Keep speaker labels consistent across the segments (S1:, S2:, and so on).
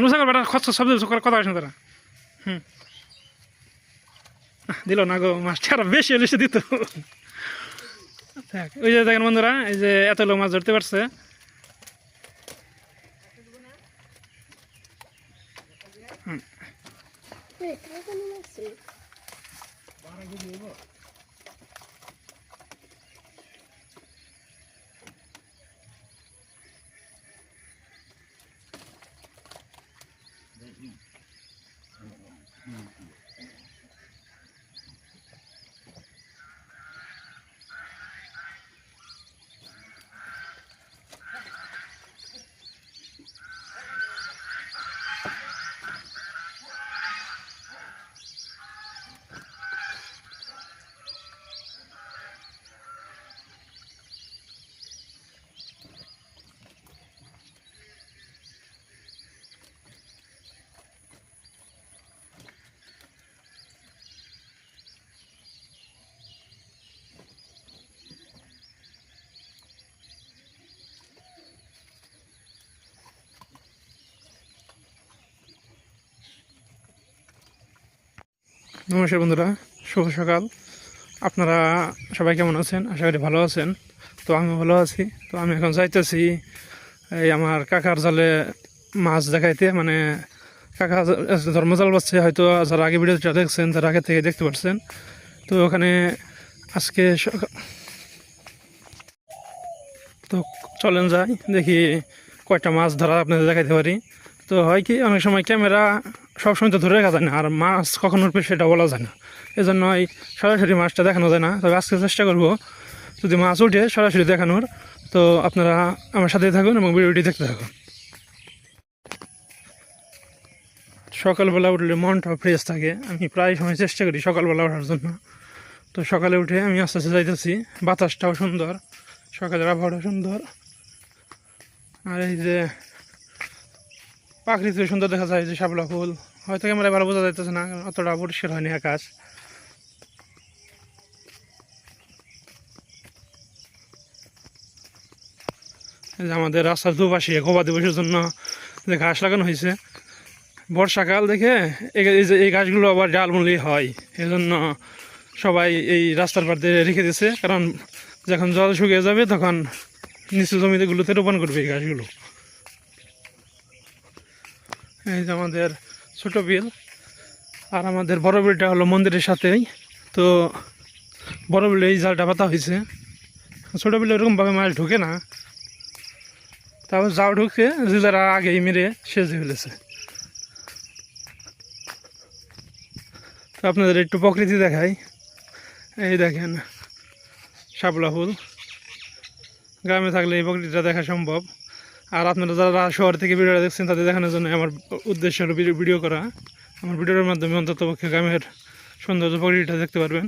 S1: নুসাগর বেটা খরচ শব্দ কথা আসে তারা। হুম, দিল না গো, মাছটা আরো বেশি হলে সে দিত। ওই যে দেখেন বন্ধুরা, এই যে এত লোক মাছ ধরতে পারছে। নমস্কার বন্ধুরা, শুভ সকাল। আপনারা সবাই কেমন আছেন? আশা করি ভালো আছেন। তো আমি ভালো আছি। তো আমি এখন যাইতেছি এই আমার কাকার জালে মাছ দেখাইতে, মানে কাকা ধর্মজাল বাচ্ছে, হয়তো যারা আগে ভিডিওটা দেখছেন তারা আগে থেকে দেখতে পাচ্ছেন। তো ওখানে আজকে তো চলেন যাই, দেখি কয়টা মাছ ধরা আপনাদের দেখাইতে পারি। তো হয় কি, অনেক সময় ক্যামেরা সবসময় তো ধরে রাখা যায় না, আর মাছ কখন উঠবে সেটা বলা যায় না। এই জন্য এই সরাসরি মাছটা দেখানো যায় না। তবে আজকে চেষ্টা করব যদি মাছ উঠে সরাসরি দেখানোর। তো আপনারা আমার সাথে থাকুন এবং ভিডিওটি দেখতে থাকুন। সকালবেলা উঠলে মনটা ফ্রেশ থাকে। আমি প্রায় সময় চেষ্টা করি সকালবেলা ওঠার জন্য। তো সকালে উঠে আমি আস্তে আস্তে যাইতেছি। বাতাসটাও সুন্দর, সকালের আবহাওয়াটা সুন্দর, আর এই যে প্রাকৃতিক সুন্দর দেখা যায়, যে শাপলা ফুল। হয়তো ক্যামেরায় ভালো বোঝা যাইতেছে না, অতটা পরিষ্কার হয়নি আকাশ। এই যে আমাদের রাস্তার দুপাশে গবাদি পশুর জন্য যে ঘাস লাগানো হয়েছে, বর্ষাকাল দেখে এই গাছগুলো আবার ডালমুলি হয়, এই জন্য সবাই এই রাস্তার পাড় দিয়ে রেখে দিয়েছে। কারণ যখন জল শুকিয়ে যাবে তখন নিচু জমিগুলোতে রোপণ করবে এই গাছগুলো। এই যে আমাদের ছোট বিল, আর আমাদের বড় বিলটা হলো মন্দিরের সাথেই। তো বড় বিলে এই জালটা পাতা হয়েছে। ছোটো বিলে এরকমভাবে মাছ ঢুকে না, তারপর যাও ঢুকে যে যারা আগেই মেরে সেজে ফেলেছে। তো আপনাদের একটু প্রকৃতি দেখাই। এই দেখেন শাপলা ফুল, গ্রামে থাকলে এই প্রকৃতিটা দেখা সম্ভব। আর আপনারা যারা শহর থেকে ভিডিওটা দেখছেন তাদের দেখানোর জন্য আমার উদ্দেশ্য হলো ভিডিও করা। আমার ভিডিওর মাধ্যমে অন্তত পক্ষে গ্রামের সৌন্দর্য প্রকৃতিটা দেখতে পারবেন।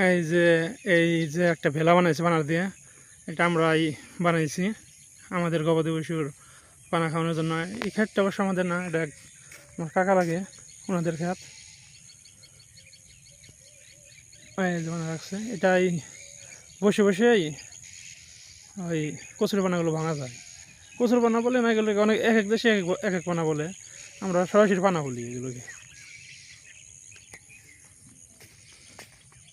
S1: এই যে একটা ভেলা বানাইছে বানার দিয়ে, এটা আমরাই বানাইছি আমাদের গবাদি পশুর পানা খাওয়ানোর জন্য। এই ক্ষেতটা অবশ্য আমাদের না, এটা আমার কাকা লাগে, ওনাদের ক্ষেত। এই যে বানা রাখছে, এটাই বসে বসেই ওই কচুর পানাগুলো ভাঙা যায়। কচুর পানা বলে না, এগুলোকে অনেক এক এক দেশে এক এক পানা বলে, আমরা সরাসরি পানা বলি এগুলোকে।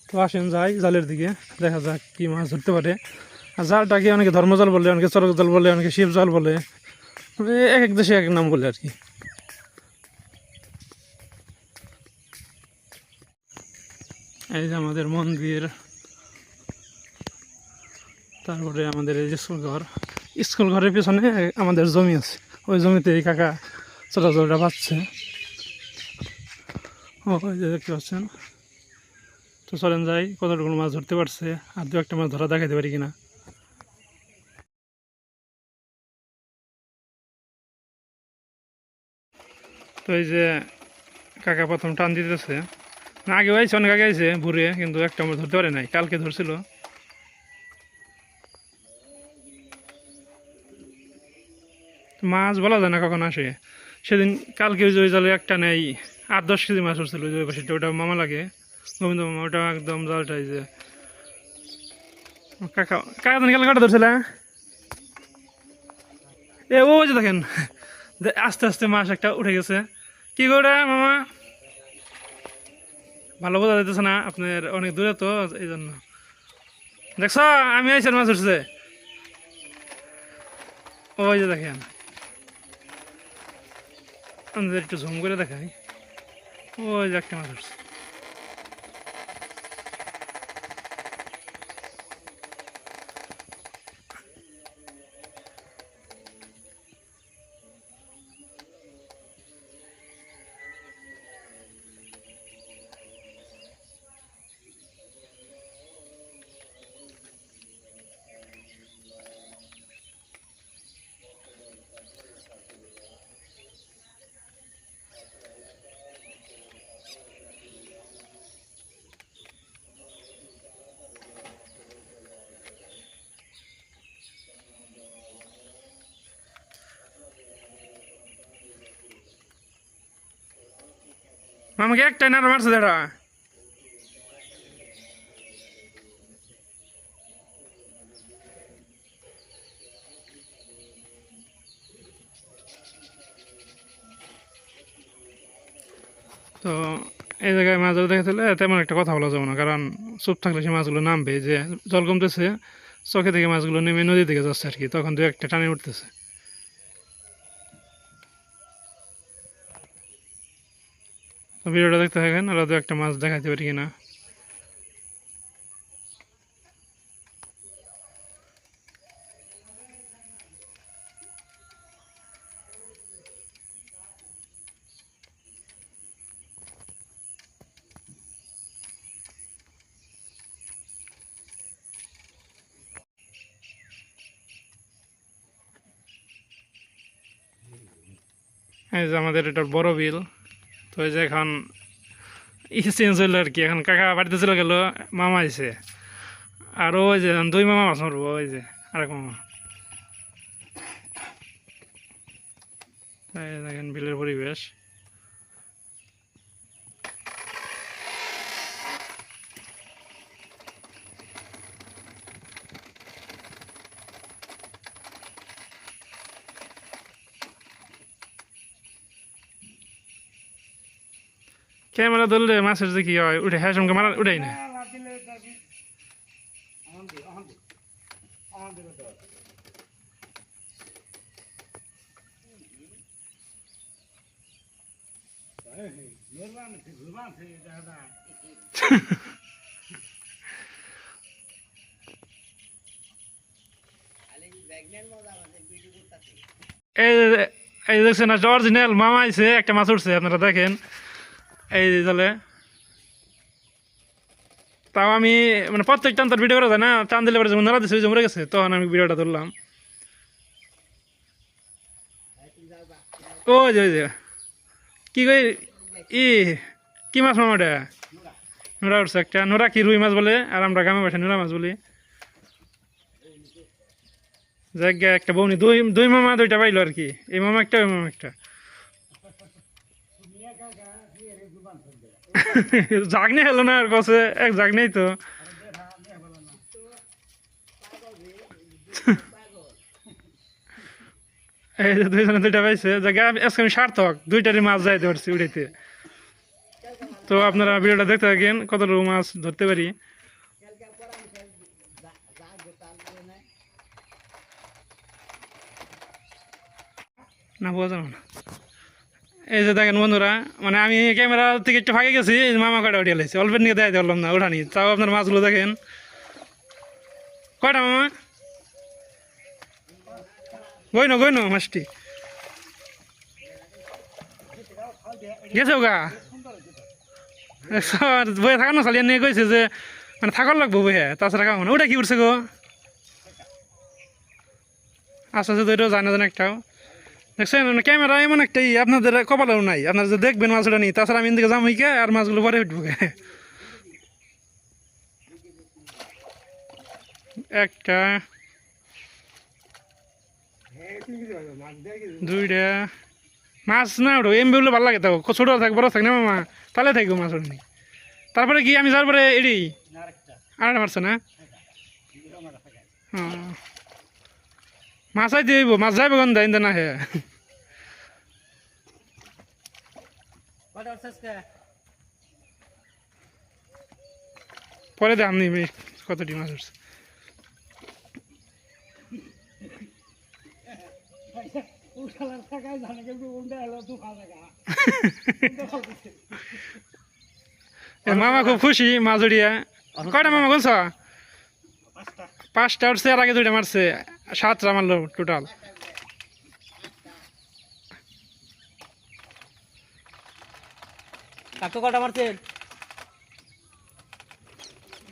S1: তো আসেন যাই জালের দিকে, দেখা যাক কি মাছ ধরতে পারে। আর জালটাকে অনেকে ধর্মজাল বলে, অনেকে চরক জাল বলে, অনেকে শিব জাল বলে, মানে এক এক দেশে এক এক নাম বলে আর কি। এই যে আমাদের মন্দির, তারপরে আমাদের এই যে স্কুল ঘরের পিছনে আমাদের জমি আছে, ওই জমিতে এই কাকা চলাচলটা পাচ্ছে। ওই যে দেখতে পাচ্ছেন। তো চলেন যাই, কতটুকু মাছ ধরতে পারছে, আর দু একটা মাছ ধরা দেখাতে পারি কিনা। তো এই যে কাকা প্রথম টান দিতেছে, না আগে আইছে, অনেক আগে আইছে ভোরে, কিন্তু একটা মাছ ধরতে পারে নাই, কালকে ধরছিল। মাছ বলা যায় না কখন আসে। সেদিন কালকে ওই জালে একটা নেই 8-10 কেজি মাছ উঠছিল, ওই পাশে ওটা মামা লাগে, গোবিন্দ মামা, ওটা একদম জালটা। এই যে কাকা কাকা জানি কালকে কটা ধরছিল, এ ও যে দেখেন আস্তে আস্তে মাছ একটা উঠে গেছে। কি করে মামা ভালো বোঝা যাইতেছে না, আপনার অনেক দূরে তো এই জন্য। দেখছ আমি আইসের মাছ উঠছে, ওই যে দেখেন আমাদের একটু ঝুম করে দেখাই, ওই যে একটা মাছ উঠছে। মামাকে একটাই না মারছে দাঁড়া। তো এই জায়গায় মাছগুলো দেখে তাহলে তেমন একটা কথা বলা যাবে না, কারণ চুপ থাকলে সে মাছগুলো নামবে। যে জল কমতেছে চোখে থেকে মাছগুলো নেমে নদীর দিকে যাচ্ছে আর কি, তখন দু একটা টানে উঠতেছে। তো ভিডিওটা দেখতে থাকেন, আর দু একটা মাছ দেখাতে পারি কিনা। এই যে আমাদের এটা বড় বিল। তো এই যে এখন চেঞ্জ হইলো আর কি, এখন কাকা বাড়িতে চলে গেল, মামা আইছে। আর ওই যে দুই মামা মাছ মারবো, ওই যে আরেক মামা। এই দেখেন বিলের পরিবেশ। ক্যামেরা ধরলে মাছের যে কি হয় উঠে, হ্যাঁ সঙ্গে মারা উঠাই না। এই এই দেখছেন না, অরিজিনাল মামা আইছে, একটা মাছ উঠছে আপনারা দেখেন এই জলে। তাও আমি মানে প্রত্যেক টান তার ভিডিও করা যায় না, টান দিলে পরে যেমন নাড়া দিচ্ছে জমে গেছে, তখন আমি ভিডিওটা ধরলাম। ওই যে ওই যে কি কই ই কি মাছ মামাটা? নোরা উঠছে একটা। নোরা কি রুই মাছ বলে, আর আমরা গ্রামে বাসায় নোরা মাছ বলি। জায়গা একটা বৌনি, দুই দুই মামা দুইটা পাইলো আর কি, এই মামা একটা ওই মামা একটা। জাগনে হলো না আর কাছে এক জাগনেই তো। এই যে দুইজনে দুইটা পাইছে, জায়গা আজকে আমি সার্থক দুইটারই মাছ যাইতে পারছি উড়াইতে। তো আপনারা ভিডিওটা দেখতে থাকেন কতটুকু মাছ ধরতে পারি। না বোঝা যাবে না। এই যে দেখেন বন্ধুরা, মানে আমি ক্যামেরা থেকে একটু ফাঁকে গেছি, মামা কয়টা উঠিয়ে লাইছে, অল্পের নিয়ে দেখাতে পারলাম না ওঠানি। তাও আপনার মাছগুলো দেখেন কয়টা মামা, গইনো মাছটি গেছে গা। বইয়ে থাকা না চালিয়ে নিয়ে কইছে যে মানে থাকার লাগবো বইয়ে, তাছাড়া খাবো না। ওটা কি উঠছে গো? আস্তে আস্তে তো জানা জানা একটাও দেখছেন, মানে ক্যামেরা এমন একটাই আপনাদের কপালেও নাই, আপনারা যে দেখবেন মাছটা নেই, তাছাড়া আমি এদিকে যাম হইকে আর মাছগুলো পরে উঠবো একটা দুইটা মাছ না ওঠো এমবি বললে ভালো লাগে, তো ছোটো থাক বড় থাক না মামা, তাহলে থাকবো মাছ ওঠনি। তারপরে কি আমি যাওয়ার পরে এডি আরেকটা মারছে না। মাছ আই দিব মাছ যাইব কোন দিন না হে পরে দাম নিবি কতটি মাছ উঠছে মামা খুব খুশি মাছ উড়িয়া কয়টা মামা বলছ 5টা উঠছে আর আগে 2টা মারছে 7টা মারলো টোটাল
S2: কাকু কটা মারছেন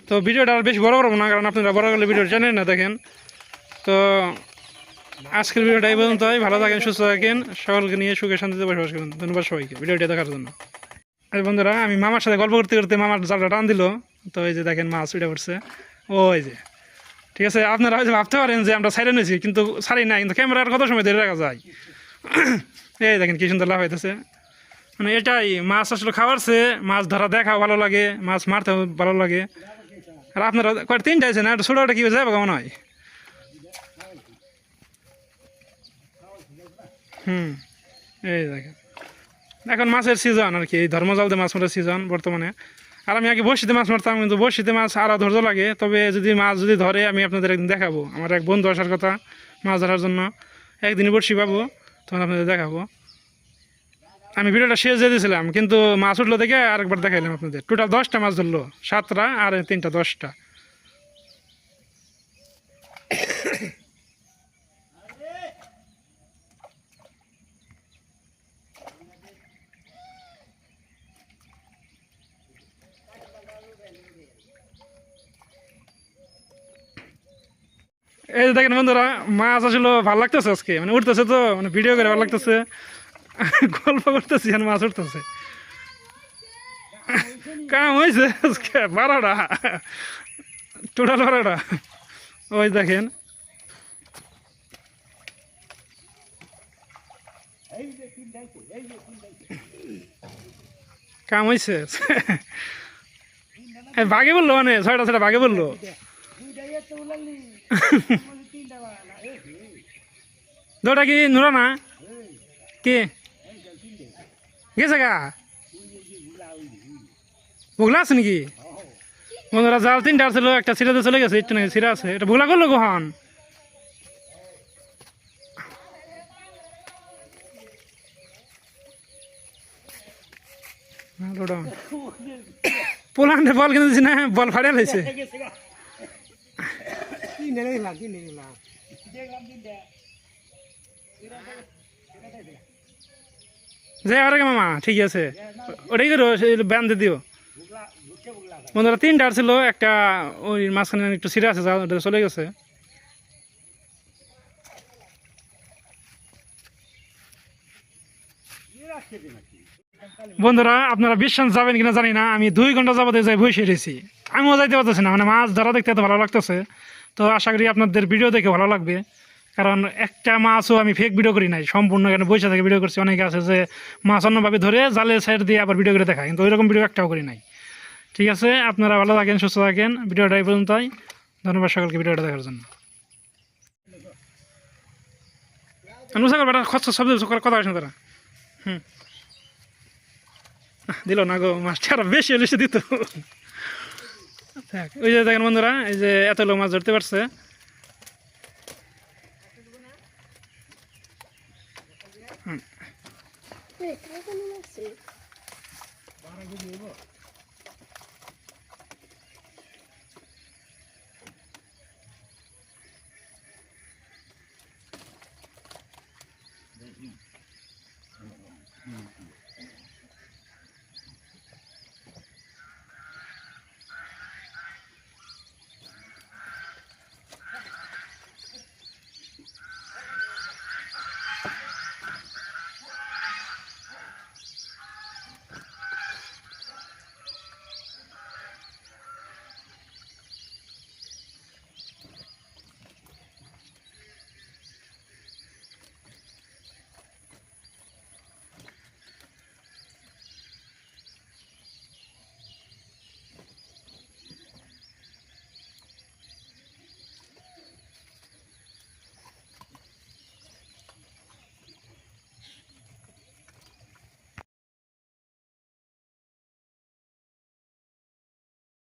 S1: তো ভিডিওটা আর বেশি বড় করবো না কারণ আপনারা বড় করলে ভিডিও জানেন না দেখেন তো আজকের ভিডিওটা এই পর্যন্তই ভালো থাকেন সুস্থ থাকেন সকলকে নিয়ে সুখে শান্তিতে বসবাস করুন ধন্যবাদ সবাইকে ভিডিওটা দেখার জন্য এই বন্ধুরা আমি মামার সাথে গল্প করতে করতে মামার জালটা টান দিল তো এই যে দেখেন মাছ উঠে পড়ছে ওই যে ঠিক আছে আপনারা হয়তো ভাবতে পারেন যে আমরা সাইডে নিয়েছি কিন্তু সারি না কিন্তু ক্যামেরার কত সময় ধরে রাখা যায় এই দেখেন কি সুন্দর লাভ হইতেছে মানে এটাই মাছ আসলে খাওয়ারছে মাছ ধরা দেখাও ভালো লাগে মাছ মারতেও ভালো লাগে আর আপনারা কয়েক 3টা আছে না ছোটোটা কী যাবে কেমন হয় এই দেখেন এখন মাছের সিজন আর কি এই ধর্মজালতে মাছ মারার সিজন বর্তমানে আর আমি আগে বড়শিতে মাছ মারতাম কিন্তু বড়শিতে মাছ আরও ধৈর্য লাগে তবে যদি মাছ যদি ধরে আমি আপনাদের একদিন দেখাবো আমার এক বন্ধু আসার কথা মাছ ধরার জন্য একদিনই বড়শি পাবো তখন আপনাদের দেখাবো আমি ভিডিওটা শেষ দিয়ে দিয়েছিলাম কিন্তু মাছ উঠলো দেখে আরেকবার দেখাইলাম আপনাদের টোটাল 10টা মাছ ধরলো 7টা আর 3টা 10টা এই দেখেন বন্ধুরা মাছ আসলে ভালো লাগতেছে আজকে মানে উঠতেছে তো মানে ভিডিও করে ভালো লাগতেছে গল্প করতেছি আর মাছ উঠতেছে কাম হয়েছে আজকে 12টা টোটাল 12টা ওই দেখেন কাম হয়েছে ভাগে বললো মানে 6টা 6টা ভাগে বললো দুটা কি নুরা না কি গেছে গা বুগলা আছে নাকি বন্ধুরা জাল 3টা ছিল একটা ছিঁড়াতে চলে গেছে একটু নাকি ছিঁড়া আছে এটা বুগলা করলো কখন পোলান্ডে বল কিনেছি না বল ফাড়িয়া লাইছে যাই আর মামা ঠিক আছে ওটাই করো বান্ধে দিও বন্ধুরা 3টা ছিল একটা ওই মাঝখানে একটু ছিঁড়ে আছে ওটা চলে গেছে বন্ধুরা আপনারা বিশ্বাস যাবেন কিনা জানি না আমি 2 ঘন্টা যাবতে যাই বসে রয়েছি আমিও যাইতে পারতেছি না মানে মাছ ধরা দেখতে এত ভালো লাগতেছে তো আশা করি আপনাদের ভিডিও দেখে ভালো লাগবে কারণ একটা মাছও আমি ফেক ভিডিও করি নাই সম্পূর্ণ এখানে বসে থেকে ভিডিও করছি অনেকে আছে যে মাছ অন্যভাবে ধরে জালে সাইড দিয়ে আবার ভিডিও করে দেখায় কিন্তু ওইরকম ভিডিও একটাও করি নাই ঠিক আছে আপনারা ভালো থাকেন সুস্থ থাকেন ভিডিওটা এই পর্যন্তই ধন্যবাদ সকলকে ভিডিওটা দেখার জন্য খরচ শব্দ কথা আছে তারা দিল না গো মাছটা আরো বেশি হলে দিত ওই যে দেখেন বন্ধুরা এই যে এত লোক মাছ ধরতে পারছে